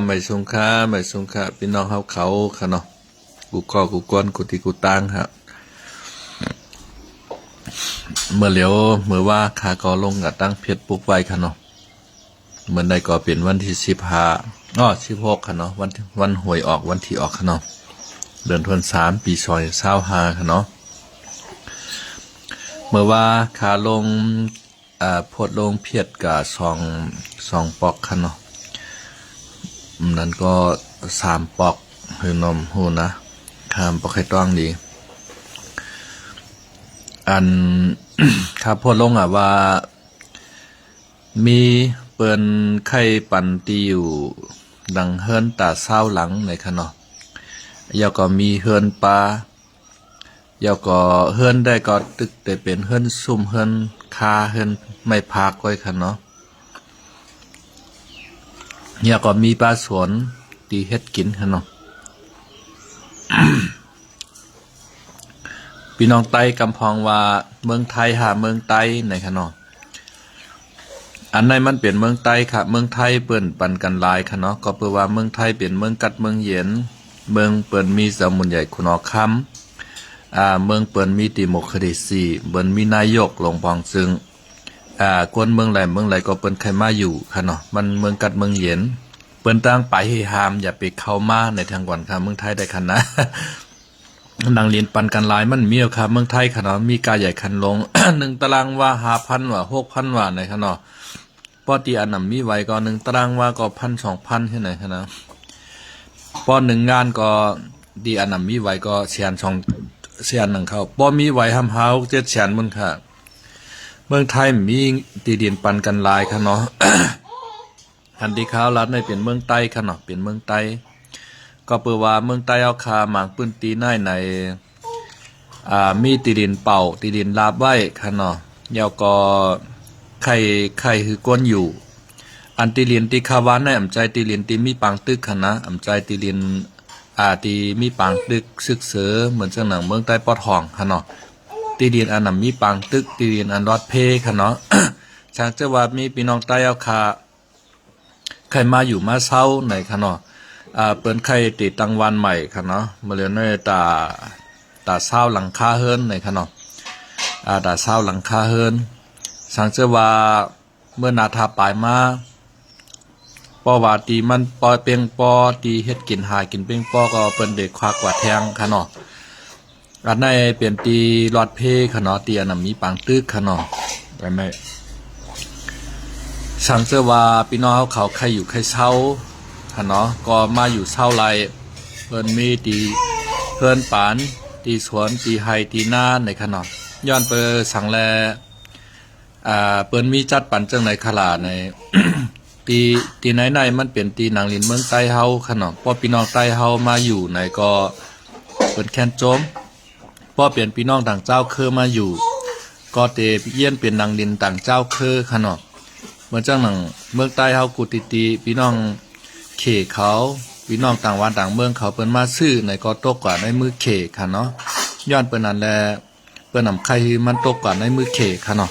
ไม่สงค่าไม่สงค่าพี่น้องเขาค่ะเนาะกูก็กูกวนกูตีกูตังครับเมื่อเหลียวเมื่อว่าขาก็ลงกับตั้งเพชรปุ๊กไว้ค่ะเนาะเหมือนได้ก็เป็นวันที่16ค่ะเนาะวันหวยออกวันที่ออกค่ะเนาะเดือนธันวาคมปี25ค่ะเนาะเมื่อว่าขาลงโพดลงเพียดกับสองปอกค่ะเนาะนั้นก็3 ปอกคือนมหูนะข้ามปอกไข่ต้องดีอัน ครับพอลงว่ามีเปิ้นไข่ปันตีอยู่ดังเฮิรนตาเศร้าหลังในคะเนาะยาก็มีเฮิรนปลายาก็เฮิรนได้ก็ตึกแต่เป็นเฮิรนซุ่มเฮิรนคาเฮิรนไม่พากไว้ค่ะเนาะยาก็มีปลาสวนตีเฮ็ดกินค่ะเนาะ พี่น้องไต้กำพองว่าเมืองไทยหาเมืองไต้ในคะเนาะอันไหนมันเป็นเมืองไต้ค่ะเมืองไทยเปิ้นปันกันหลายค่ะเนาะก็เพื่อว่าเมืองไทยเป็นเมืองกัดเมืองเย็นเมืองเปิ้นมีสมุนใหญ่คุณอคำเมืองเปิ้นมีดิโมคราซีเปิ้นมีนายกลงปองซึ่งคนเมืองไหลก็เปิ้นใครมาอยู่ค่ะเนาะมันเมืองกัดเมืองเย็นเปิ้นตั้งไปให้หามอย่าไปเข้ามาในทางก่อนค่ะเมืองไทยได้คันนะ ดังเรียนปันกันหลายมันมีครับเมืองไทยค่ะเนาะมีกาใหญ่คันลง 1 ตารางว่า5,000ว่า6,000ว่าในค่ะเนาะปอตีอันนำมีไว้ก็1 ตารางว่าก็1,000-2,000ที่ไหนค่ะนะปอ1 งานก็ดีอันนำมีไว้ก็1,000,000เขาปอมีไว้หำเฮา700,000มื้อค่ะเมืองไทยมีตีดินปันกันหลายค่ะเนาะ อันที่ขาวรัดในเป็นเมืองใต้ค่ะเนาะเป็นเมืองใต้ก็เปิดว่าเมืองใต้เอาคาหมางปืนตีในมีตีดินเป่าตีดินลาบไว้ค่ะเนาะยาวก็ไข่คือกวนอยู่อันตีเลียนตีคาวานในอ่ำใจตีเลียนตีมีปางตึกค่ะนะอ่ำใจตีเลียนตีมีปางตึกซึกเสือเหมือนเจ้าหนังเมืองใต้ปอดห้องค่ะเนาะตีเลียนอันนั้นมีปางตึกตีเลียนอันรอดเพค่ะเนาะ ช่างเจ้าว่ามีพี่น้องใต้เอาคาใครมาอยู่มาเศร้าในค่ะเนาะเปิ้นไข่ติดตังวันใหม่ค่ะเนาะมาเรียนในตาเศร้าหลังคาเฮิรนในค่ะเนาะตาเศร้าหลังคาเฮิรนสังเจว่าเมื่อนาทาปลายมาปอว่าตีมันปอยเปียงปอตีเฮ็ดกินหากินเปียงปอก็เปิ้นเด็กควักว่าแทงค่ะเนาะอันในเปลี่ยนตีรอดเพค่ะเนาะตีอันนั้นมีปางตึกค่ะเนาะไปไหมสังเจว่าพี่น้องเขาใครอยู่ใครเศร้าค่ะเนาะก็มาอยู่เศร้าไรเพิ่นมีตีเพิ่นปานตีสวนตีไฮตีหน้าในค่ะเนาะย้อนเปิสังแลเปิ้นมีจัดปันจังในขลาใน ตีไหนมันเป็นตีนางลินเมืองใต้เฮาค่ะเนาะพอพี่น้องใต้เฮามาอยู่ในก็เปิ้นแค้นโจมพอเปลี่ยนพี่น้องต่างเจ้าคือมาอยู่ก็เตเยี่ยนเป็นนางลินต่างเจ้าคือค่ะเนาะเหมือนจังหนังเมืองใต้เฮากุติพี่น้องเขเขาพี่น้องต่างวันต่างเมืองเขาเปิ้นมาซื้อในก็ตกกว่าในมือเขค่ะเนาะย้อนเปิ้นนั่นแหละเปิ้นนำไข่มันตกกว่าในมือเขค่ะเนาะ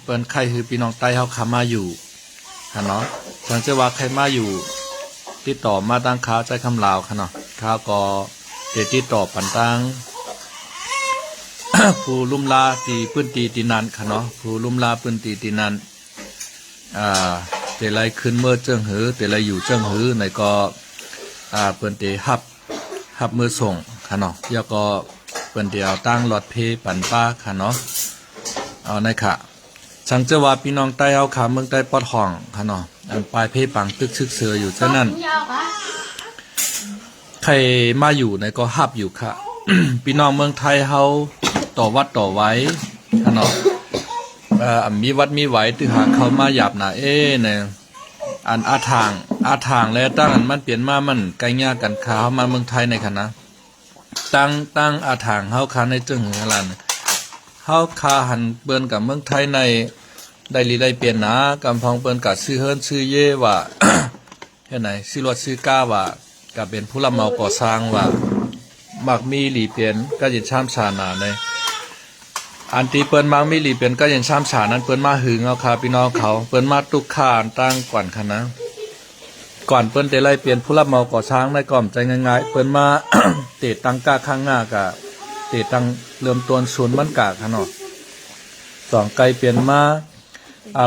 เปิ้นไข่คือพี่น้องใต้เฮาขามาอยู่ค่ะเนาะสังเกตว่าใครมาอยู่ติดต่อมาตั้งค้าใจคำลาวค่ะเนาะค้าก็ติดต่อปันตั้ง ผู้ลุ่มลาตีปื้นตีนันค่ะเนาะผู้ลุ่มลาปื้นตีนันเตไรขึ้นเมื่อเจิ้งหือเตไรอยู่เจิ้งหือในก็เปิ้นเตฮับมือส่งค่ะเนาะแล้วก็เปิ้นเตเอาตั้งหลอดเพปันป้าค่ะเนาะเอาในค่ะสังเจว่าพี่น้องใต้เอาขาเมืองใต้ปอดห้องค่ะเนาะอันปลายเพปังตึกซึกเสืออยู่ฉะนั้นใครมาอยู่ในก็ฮับอยู่ค่ะ พี่น้องเมืองไทยเฮาต่อวัดต่อไว้ค่ะเนาะมีวัดมีไหวตึหาเขามาหยาบหนาเนี่ยอันอาทางแล้วตั้งอันมันเปลี่ยนมามันไกลยากกันขาเฮามาเมืองไทยในคณะตั้งอาทางเฮาคาในจึงหือหลันเฮาคาหันเปิ้นกับเมืองไทยในได้เปลี่ยนนะกำพองเปิ้นกับซื้อเฮิรนซื้อเย่ว่า เฮ็ดไหนซื้อรถซื้อก้าว่าก็เป็นผู้รับเหมาก่อสร้างว่ามักมีหลีเปลี่ยนก็ยินช้ำชานาในอันตีเปิ้นมักมีหลีเปลี่ยนก็ยินช้ำชานั้นเปิ้นมาหึงเอาค่ะพี่น้องเขาเปิ้นมาตุกข่านตั้งก่อนค่ะนะ ก่อนเปิ้นได้ไล่เปลี่ยนผู้รับเหมาก่อสร้างในก่อมใจง่ายๆเปิ้นมา เตะตังกาข้างหน้ากะเตะตังเริ่มต้นศูนย์มันกะค่ะเนาะสองไกลเปลี่ยนมา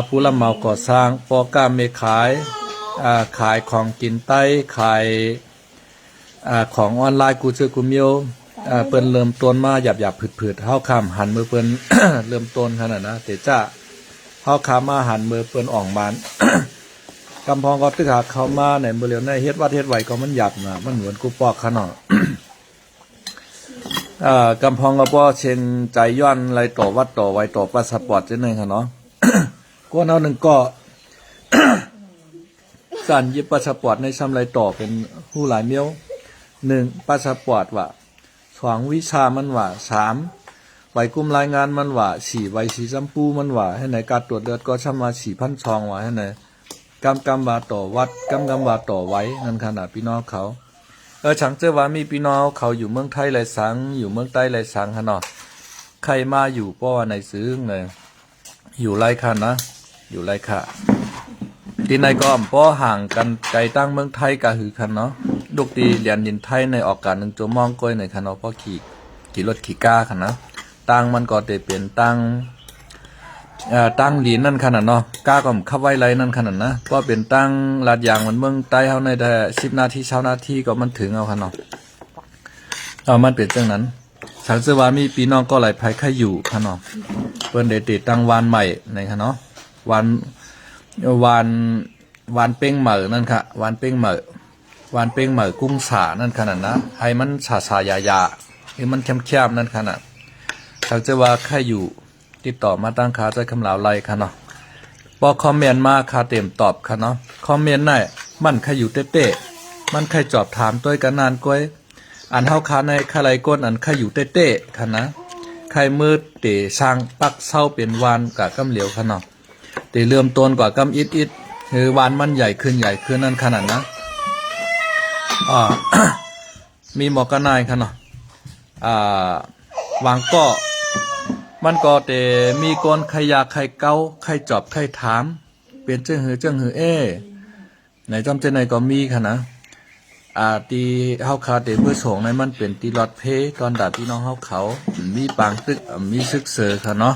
ผู้รับเหมาก่อสร้างปอกล้าเมขายขายของกินใต้ขายของออนไลน์กูซื้อกูเมียวเปิ้นเริ่มต้นมาหยาบๆผืดๆเฮาข้ามหันมือเปิ้น เริ่มต้นขนาดนะเตจ้าเฮาข้ามมาหันมือเปิ้นออกบ้าน กำพองก็ตึกหาเข้ามาในบริเวณในเฮ็ดวัดเฮ็ดไหวก็มันหยับนะมันเหมือนกูปอกขนาด กำพองก็บ่เช่นใจย้อนไรต่อวัดต่อไว้ต่อพาสปอร์ตจังได๋ค่ะเนาะ ก็เอาหนึ่งก็ การยิบพาสปอร์ตในซ้ำไรต่อเป็นผู้หลายเมียว1พาสปอร์ตว่า2วิชามันว่า3ใบกุมรายงานมันว่า4ใบสีจำปูมันว่าให้ในการตรวจเลือดก็ชำว่า 4,000 ช่องว่าให้ในกำว่าต่อวัดกำว่าต่อไว้นั่นขนาดพี่น้องเขาฉังเจอว่ามีพี่น้องเขาอยู่เมืองไทยหลายสังอยู่เมืองใต้หลายสังค่ะเนาะใครมาอยู่ป้อในซื้อเลยอยู่ไรค่ะนะอยู่ไรค่ะที่ในก็ป้อห่างกันไกลตั้งเมืองไทยกะหือคันเนาะลูกดีเรียนยินไทยในออกการหนึ่งตัวมองก้อยในคันเนาะป้อขี่รถขี่ก้าคันนะตั้งมันก็ได้เปลี่ยนตั้งหลีนนั่นขนาดเนาะก้าก็ขับไว้ไรนั่นขนาดนะก็เป็นตั้งลาดยางมันเมืองใต้เฮาในแต่10 นาที20 นาทีก็มันถึงเอาค่ะเนาะมันเป็นจังนั้นสังเสวามีพี่น้องก็หลายภัยค่าอยู่ค่ะเนาะเปิ้นได้ติดตั้งวานใหม่ในค่ะเนาะวานเป้งเหม่อนั่นค่ะวานเป้งเหม่อกุ้งสานั่นขนาดนะให้มันสาๆยาๆให้มันเข้มๆนั่นขนาดสังเสวาค่าอยู่ติดต่อมาตั้งค่าใจคำลาวไล่ค่ะเนาะพอคอมเมนต์มาค่าเต็มตอบค่ะเนาะคอมเมนต์ได้มันใครอยู่เต้ๆมันใครจอบถามต้วยกันนานก้อยอันเฮาคาในคาไรก้นอันใครอยู่เต้ๆค่ะนะใครมืดเตสร้างปักเศร้าเป็นวานกะกำเหลียวค่ะเนาะเตเริ่มต้นกว่ากำอิดคือวานมันใหญ่ขึ้นนั่นขนาดนะมีหมอกระนายค่ะเนาะวางก็มันก็แต่มีกนใครอยากใครเก้าใครจอบใครถามเป็นเจ้าหือในจำเจในก็มีค่ะนะตีเฮาคาเตเพื่อส่งในมันเป็นตีลอดเพตอนดาพี่น้องเฮาเขามีปางตึกมีซึกเสือค่ะเนาะ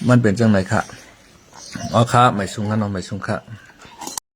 มันเป็นจังไหนค่ะค่ะไม่สูงค่ะเนาะไม่สูงค่ะ